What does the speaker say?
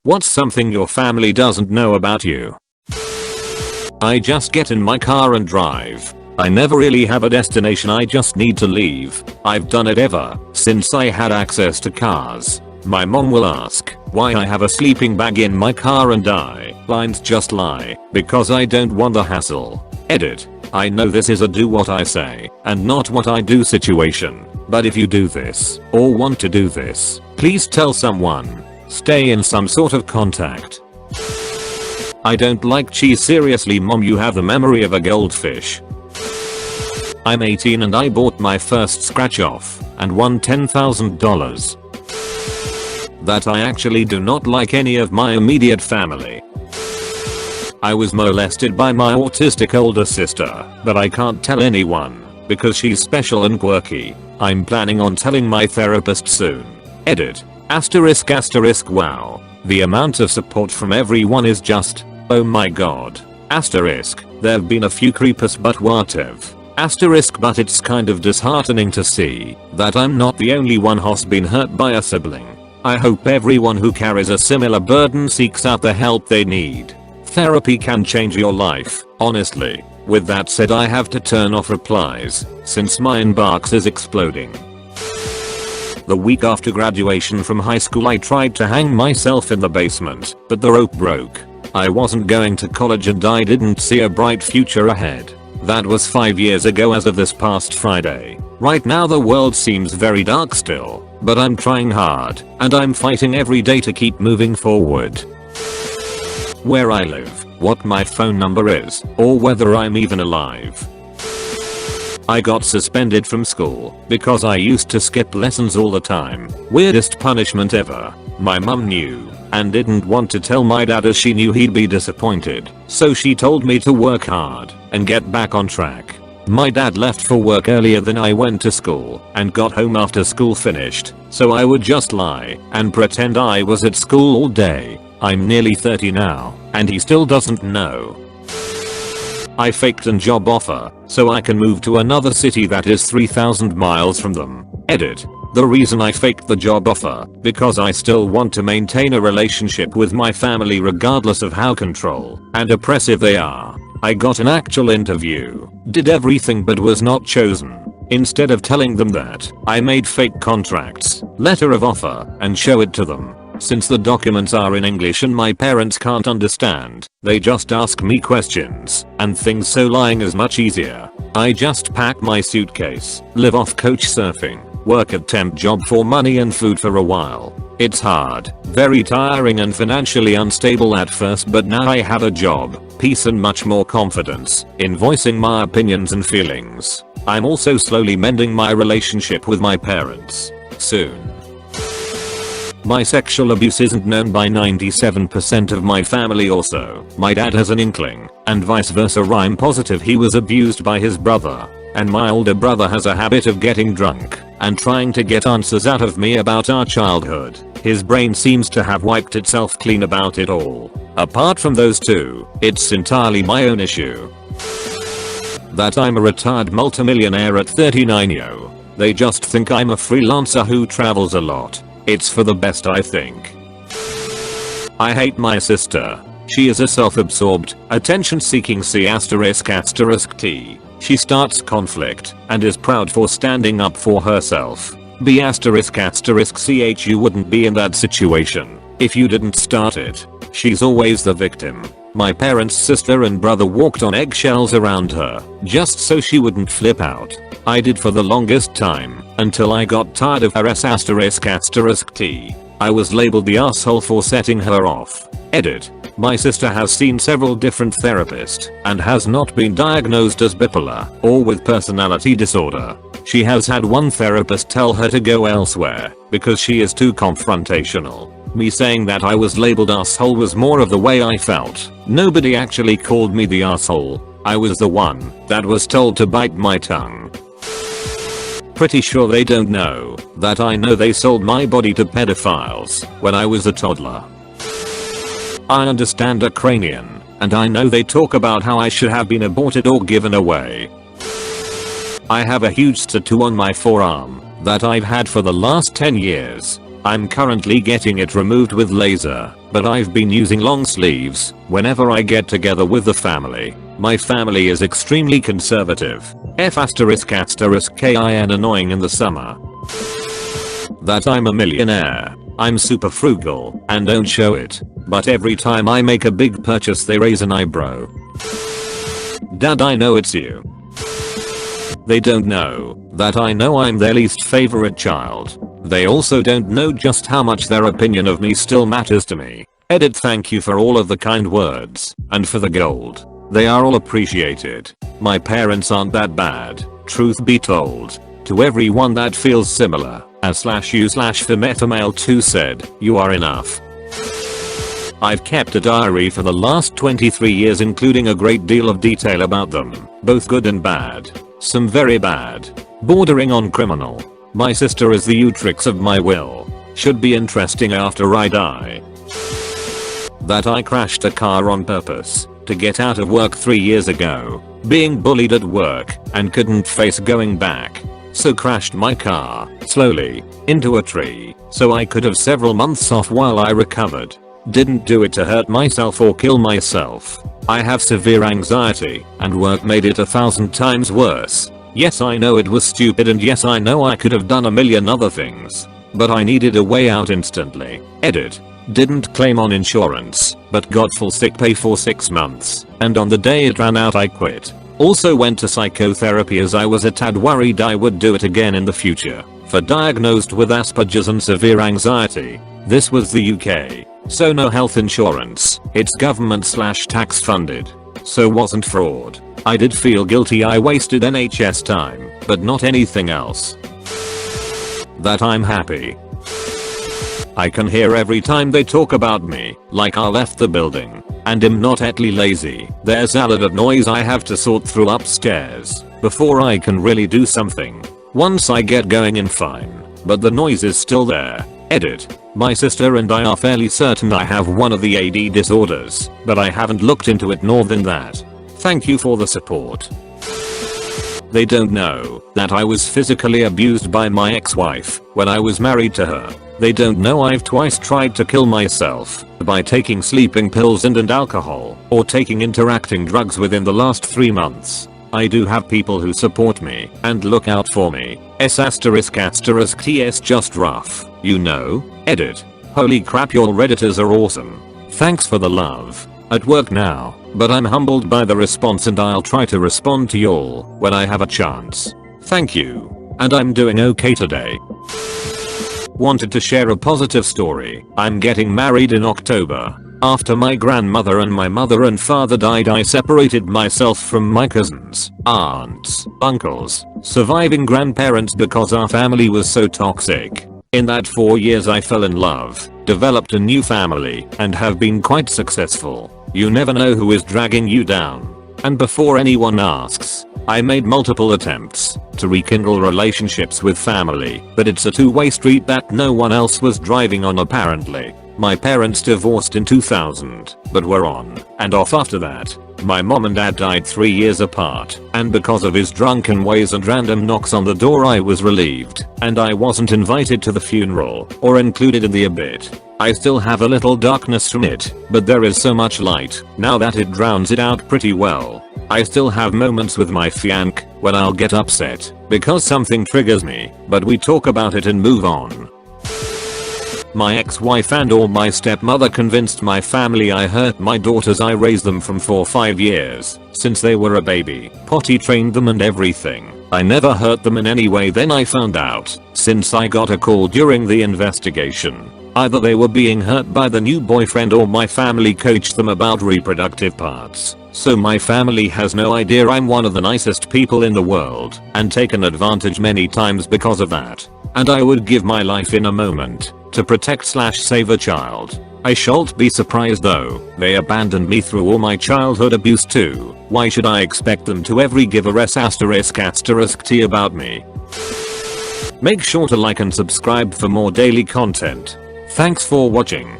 What's something your family doesn't know about you? I just get in my car and drive. I never really have a destination, I just need to leave. I've done it ever since I had access to cars. My mom will ask why I have a sleeping bag in my car and lines just lie because I don't want the hassle. Edit. I know this is a do what I say and not what I do situation, but if you do this or want to do this, please tell someone. Stay in some sort of contact. I don't like cheese, seriously mom, you have the memory of a goldfish. I'm 18 and I bought my first scratch off and won $10,000. That I actually do not like any of my immediate family. I was molested by my autistic older sister, but I can't tell anyone because she's special and quirky. I'm planning on telling my therapist soon. Edit. Asterisk asterisk wow. The amount of support from everyone is just, oh my god. Asterisk. There've been a few creepers but whatever. Asterisk, but it's kind of disheartening to see that I'm not the only one who's been hurt by a sibling. I hope everyone who carries a similar burden seeks out the help they need. Therapy can change your life, honestly. With that said, I have to turn off replies since my inbox is exploding. The week after graduation from high school, I tried to hang myself in the basement, but the rope broke. I wasn't going to college and I didn't see a bright future ahead. That was 5 years ago as of this past Friday. Right now the world seems very dark still, but I'm trying hard and I'm fighting every day to keep moving forward. Where I live, what my phone number is, or whether I'm even alive. I got suspended from school because I used to skip lessons all the time. Weirdest punishment ever. My mum knew and didn't want to tell my dad as she knew he'd be disappointed, so she told me to work hard and get back on track. My dad left for work earlier than I went to school and got home after school finished, so I would just lie and pretend I was at school all day. I'm nearly 30 now and he still doesn't know. I faked a job offer so I can move to another city that is 3,000 miles from them. Edit. The reason I faked the job offer because I still want to maintain a relationship with my family regardless of how control and oppressive they are. I got an actual interview, did everything but was not chosen. Instead of telling them that, I made fake contracts, letter of offer, and show it to them. Since the documents are in English and my parents can't understand, they just ask me questions and things, so lying is much easier. I just pack my suitcase, live off couch surfing, work a temp job for money and food for a while. It's hard, very tiring and financially unstable at first, but now I have a job, peace and much more confidence in voicing my opinions and feelings. I'm also slowly mending my relationship with my parents. Soon. My sexual abuse isn't known by 97% of my family also. My dad has an inkling, and vice versa. I'm positive he was abused by his brother. And my older brother has a habit of getting drunk and trying to get answers out of me about our childhood. His brain seems to have wiped itself clean about it all. Apart from those two, it's entirely my own issue. That I'm a retired multimillionaire at 39 yo. They just think I'm a freelancer who travels a lot. It's for the best, I think. I hate my sister. She is a self-absorbed, attention-seeking C***T. She starts conflict and is proud for standing up for herself. B****ch, you wouldn't be in that situation if you didn't start it. She's always the victim. My parents' sister and brother walked on eggshells around her just so she wouldn't flip out. I did for the longest time until I got tired of her ***T. I was labeled the asshole for setting her off. Edit. My sister has seen several different therapists and has not been diagnosed as bipolar or with personality disorder. She has had one therapist tell her to go elsewhere because she is too confrontational. Me saying that I was labeled asshole was more of the way I felt. Nobody actually called me the asshole. I was the one that was told to bite my tongue. Pretty sure they don't know that I know they sold my body to pedophiles when I was a toddler. I understand Ukrainian, and I know they talk about how I should have been aborted or given away. I have a huge tattoo on my forearm that I've had for the last 10 years. I'm currently getting it removed with laser, but I've been using long sleeves whenever I get together with the family. My family is extremely conservative. F***kin annoying in the summer. That I'm a millionaire. I'm super frugal and don't show it, but every time I make a big purchase they raise an eyebrow. Dad, I know it's you. They don't know that I know I'm their least favorite child. They also don't know just how much their opinion of me still matters to me. Edit, thank you for all of the kind words and for the gold. They are all appreciated. My parents aren't that bad, truth be told. To everyone that feels similar, as/you/female2 said, you are enough. I've kept a diary for the last 23 years, including a great deal of detail about them, both good and bad. Some very bad, bordering on criminal. My sister is the Utrix of my will. Should be interesting after I die. That I crashed a car on purpose to get out of work 3 years ago, being bullied at work and couldn't face going back. So crashed my car, slowly, into a tree, so I could have several months off while I recovered. Didn't do it to hurt myself or kill myself. I have severe anxiety, and work made it 1,000 times worse. Yes, I know it was stupid, and yes, I know I could have done a million other things. But I needed a way out instantly. Edit. Didn't claim on insurance, but got full sick pay for 6 months, and on the day it ran out I quit. Also went to psychotherapy as I was a tad worried I would do it again in the future. For diagnosed with Asperger's and severe anxiety. This was the UK. So no health insurance. It's government/tax funded. So wasn't fraud. I did feel guilty I wasted NHS time, but not anything else. That I'm happy. I can hear every time they talk about me, like I left the building, and am not atly lazy. There's a lot of noise I have to sort through upstairs, before I can really do something. Once I get going I'm fine, but the noise is still there. Edit. My sister and I are fairly certain I have one of the AD disorders, but I haven't looked into it more than that. Thank you for the support. They don't know that I was physically abused by my ex-wife when I was married to her. They don't know I've twice tried to kill myself by taking sleeping pills and alcohol, or taking interacting drugs within the last 3 months. I do have people who support me and look out for me. S****TS just rough, you know? Edit. Holy crap, your redditors are awesome. Thanks for the love. At work now, but I'm humbled by the response and I'll try to respond to y'all when I have a chance. Thank you. And I'm doing okay today. Wanted to share a positive story. I'm getting married in October. After my grandmother and my mother and father died, I separated myself from my cousins, aunts, uncles, surviving grandparents because our family was so toxic. In that 4 years I fell in love, developed a new family, and have been quite successful. You never know who is dragging you down. And before anyone asks, I made multiple attempts to rekindle relationships with family, but it's a two-way street that no one else was driving on apparently. My parents divorced in 2000, but were on and off after that. My mom and dad died 3 years apart, and because of his drunken ways and random knocks on the door I was relieved, and I wasn't invited to the funeral or included in the obit. I still have a little darkness from it, but there is so much light now that it drowns it out pretty well. I still have moments with my fianc when I'll get upset because something triggers me, but we talk about it and move on. My ex-wife and or my stepmother convinced my family I hurt my daughters. I raised them from 4-5 years, since they were a baby, potty trained them and everything. I never hurt them in any way. Then I found out, since I got a call during the investigation. Either they were being hurt by the new boyfriend or my family coached them about reproductive parts. So my family has no idea I'm one of the nicest people in the world and taken advantage many times because of that. And I would give my life in a moment to protect/save a child. I shan't be surprised though they abandoned me through all my childhood abuse too. Why should I expect them to ever give a ***T about me? Make sure to like and subscribe for more daily content. Thanks for watching.